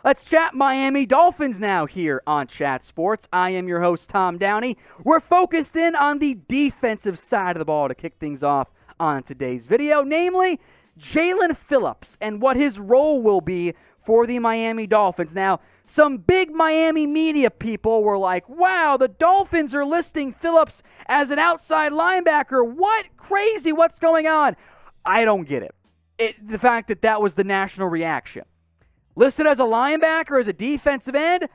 Let's chat Miami Dolphins now here on Chat Sports. I am your host, Tom Downey. We're focused in on the defensive side of the ball to kick things off on today's video, namely Jaelan Phillips and what his role will be for the Miami Dolphins. Now, some big Miami media people were like, wow, the Dolphins are listing Phillips as an outside linebacker. What? Crazy. What's going on? I don't get it. The fact that was the national reaction. Listed as a linebacker, as a defensive end,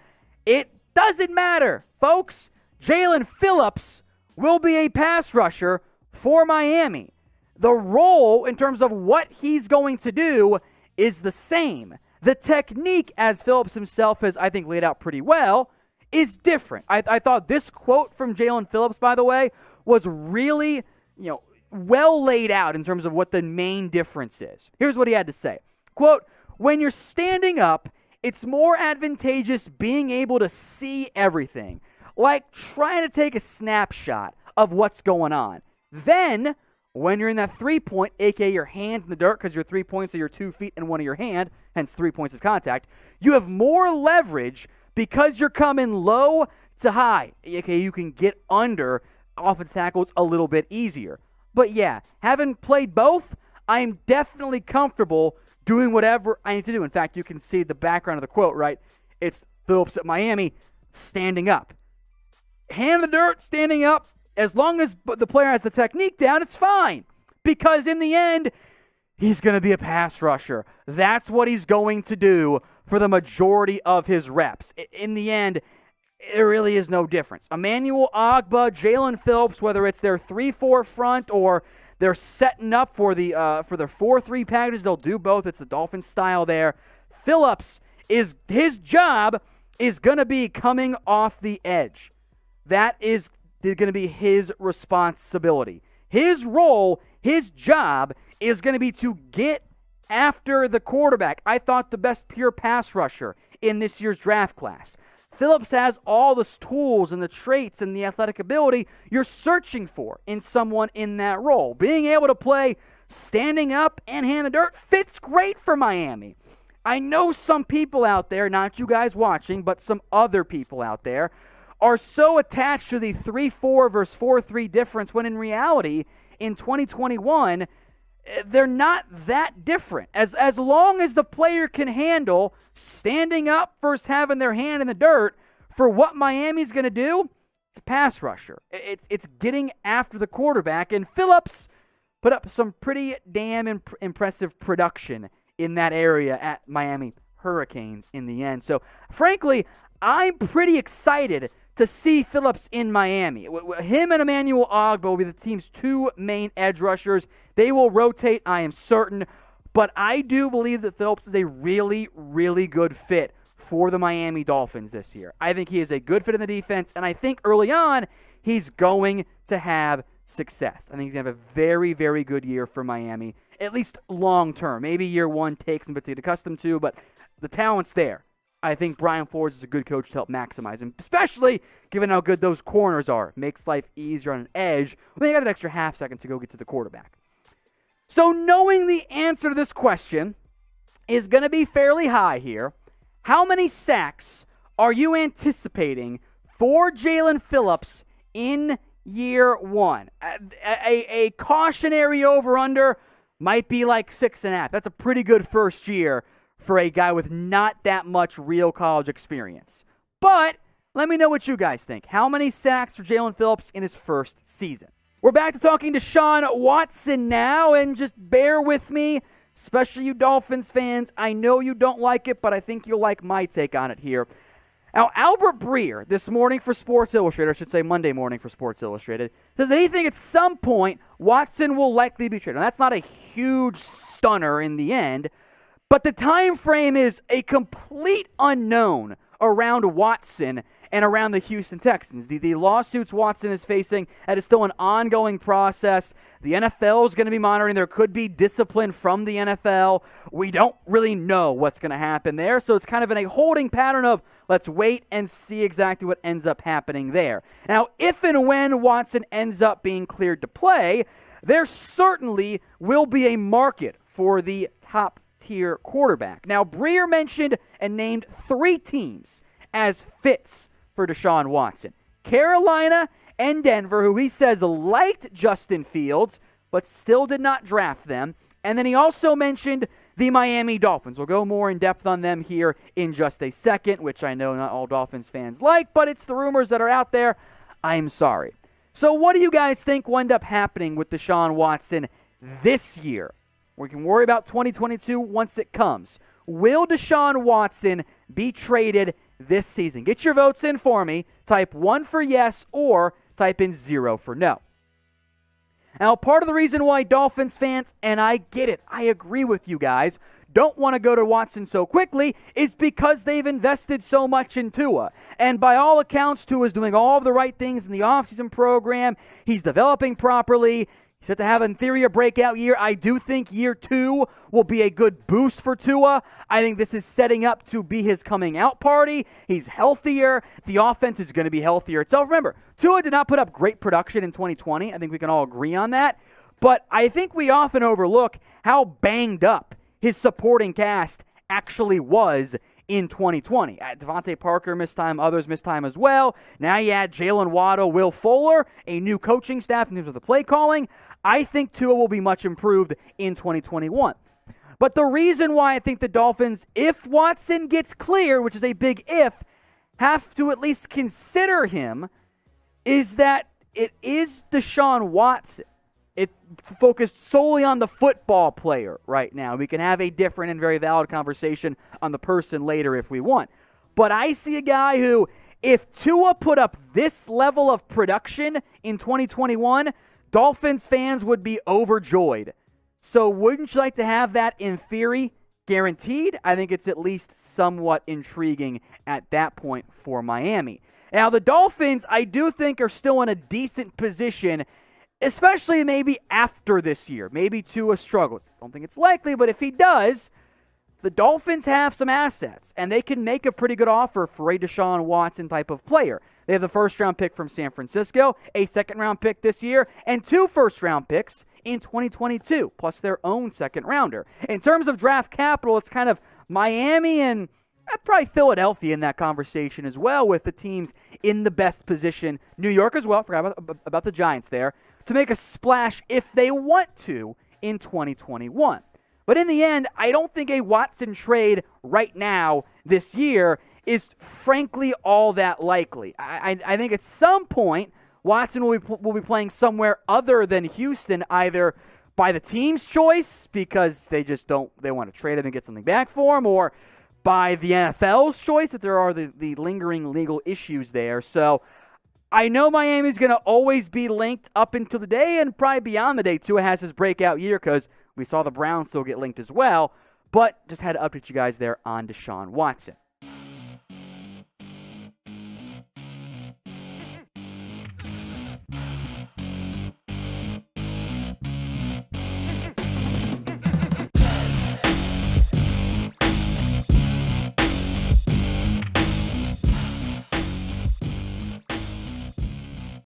it doesn't matter, folks. Jaelan Phillips will be a pass rusher for Miami. The role, in terms of what he's going to do, is the same. The technique, as Phillips himself has, I think, laid out pretty well, is different. I thought this quote from Jaelan Phillips, by the way, was really, well laid out in terms of what the main difference is. Here's what he had to say. Quote, "When you're standing up, it's more advantageous being able to see everything, like trying to take a snapshot of what's going on. Then, when you're in that 3-point, aka your hands in the dirt, because your 3 points are your 2 feet and one of your hand, hence 3 points of contact, you have more leverage because you're coming low to high, aka you can get under offensive tackles a little bit easier. But yeah, having played both, I'm definitely comfortable doing whatever I need to do." In fact, you can see the background of the quote, right? It's Phillips at Miami standing up. Hand in the dirt, standing up. As long as the player has the technique down, it's fine. Because in the end, he's going to be a pass rusher. That's what he's going to do for the majority of his reps. In the end, there really is no difference. Emmanuel Ogbah, Jaelan Phillips, whether it's their 3-4 front or they're setting up for their 4-3 package, they'll do both. It's the Dolphins style there. Phillips, his job is going to be coming off the edge. That is going to be his responsibility. His role, his job is going to be to get after the quarterback. I thought the best pure pass rusher in this year's draft class. Phillips has all the tools and the traits and the athletic ability you're searching for in someone in that role. Being able to play standing up and hand the dirt fits great for Miami. I know some people out there, not you guys watching, but some other people out there, are so attached to the 3-4 versus 4-3 difference when in reality, in 2021, they're not that different. As long as the player can handle standing up versus having their hand in the dirt, for what Miami's going to do, it's a pass rusher. It's getting after the quarterback, and Phillips put up some pretty damn impressive production in that area at Miami Hurricanes in the end. So, frankly, I'm pretty excited to see Phillips in Miami. Him and Emmanuel Ogbah will be the team's 2 main edge rushers. They will rotate, I am certain. But I do believe that Phillips is a really, really good fit for the Miami Dolphins this year. I think he is a good fit in the defense, and I think early on he's going to have success. I think he's going to have a very, very good year for Miami, at least long term. Maybe year one takes him to get accustomed to, but the talent's there. I think Brian Flores is a good coach to help maximize him, especially given how good those corners are. Makes life easier on an edge when you got an extra half second to go get to the quarterback. So knowing the answer to this question is going to be fairly high here. How many sacks are you anticipating for Jaelan Phillips in year one? A cautionary over-under might be like 6.5. That's a pretty good first year for a guy with not that much real college experience. But let me know what you guys think. How many sacks for Jaelan Phillips in his first season? We're back to talking to Deshaun Watson now, and just bear with me, especially you Dolphins fans. I know you don't like it, but I think you'll like my take on it here. Now, Albert Breer, this morning for Sports Illustrated, I should say Monday morning for Sports Illustrated, says that he thinks at some point Watson will likely be traded. Now, that's not a huge stunner in the end, but the time frame is a complete unknown around Watson and around the Houston Texans. The lawsuits Watson is facing, that is still an ongoing process. The NFL is going to be monitoring. There could be discipline from the NFL. We don't really know what's going to happen there, so it's kind of in a holding pattern of let's wait and see exactly what ends up happening there. Now, if and when Watson ends up being cleared to play, there certainly will be a market for the top tier quarterback. Now, Breer mentioned and named 3 teams as fits for Deshaun Watson: Carolina and Denver, who he says liked Justin Fields, but still did not draft them. And then he also mentioned the Miami Dolphins. We'll go more in depth on them here in just a second, which I know not all Dolphins fans like, but it's the rumors that are out there. I'm sorry. So what do you guys think will end up happening with Deshaun Watson this year? We can worry about 2022 once it comes. Will Deshaun Watson be traded this season? Get your votes in for me. Type 1 for yes or type in 0 for no. Now, part of the reason why Dolphins fans, and I get it, I agree with you guys, don't want to go to Watson so quickly is because they've invested so much in Tua. And by all accounts, Tua is doing all of the right things in the offseason program. He's developing properly. He's set to have, in theory, a breakout year. I do think year 2 will be a good boost for Tua. I think this is setting up to be his coming out party. He's healthier. The offense is going to be healthier itself. Remember, Tua did not put up great production in 2020. I think we can all agree on that. But I think we often overlook how banged up his supporting cast actually was in 2020. Devontae Parker missed time, others missed time as well. Now you add Jalen Waddle, Will Fuller, a new coaching staff in terms of the play calling. I think Tua will be much improved in 2021. But the reason why I think the Dolphins, if Watson gets clear, which is a big if, have to at least consider him, is that it is Deshaun Watson. It focused solely on the football player right now. We can have a different and very valid conversation on the person later if we want. But I see a guy who, if Tua put up this level of production in 2021, Dolphins fans would be overjoyed. So wouldn't you like to have that, in theory, guaranteed? I think it's at least somewhat intriguing at that point for Miami. Now, the Dolphins, I do think, are still in a decent position, especially maybe after this year. Maybe Tua struggles. I don't think it's likely, but if he does, the Dolphins have some assets, and they can make a pretty good offer for a Deshaun Watson type of player. They have the first-round pick from San Francisco, a second-round pick this year, and 2 first-round picks in 2022, plus their own second-rounder. In terms of draft capital, it's kind of Miami and probably Philadelphia in that conversation as well, with the teams in the best position. New York as well, forgot about the Giants there, to make a splash if they want to in 2021. But in the end, I don't think a Watson trade right now this year is frankly all that likely. I think at some point, Watson will be playing somewhere other than Houston, either by the team's choice because they want to trade him and get something back for him, or by the NFL's choice if there are the lingering legal issues there. So I know Miami's going to always be linked up until the day and probably beyond the day Tua has his breakout year, because we saw the Browns still get linked as well. But just had to update you guys there on Deshaun Watson.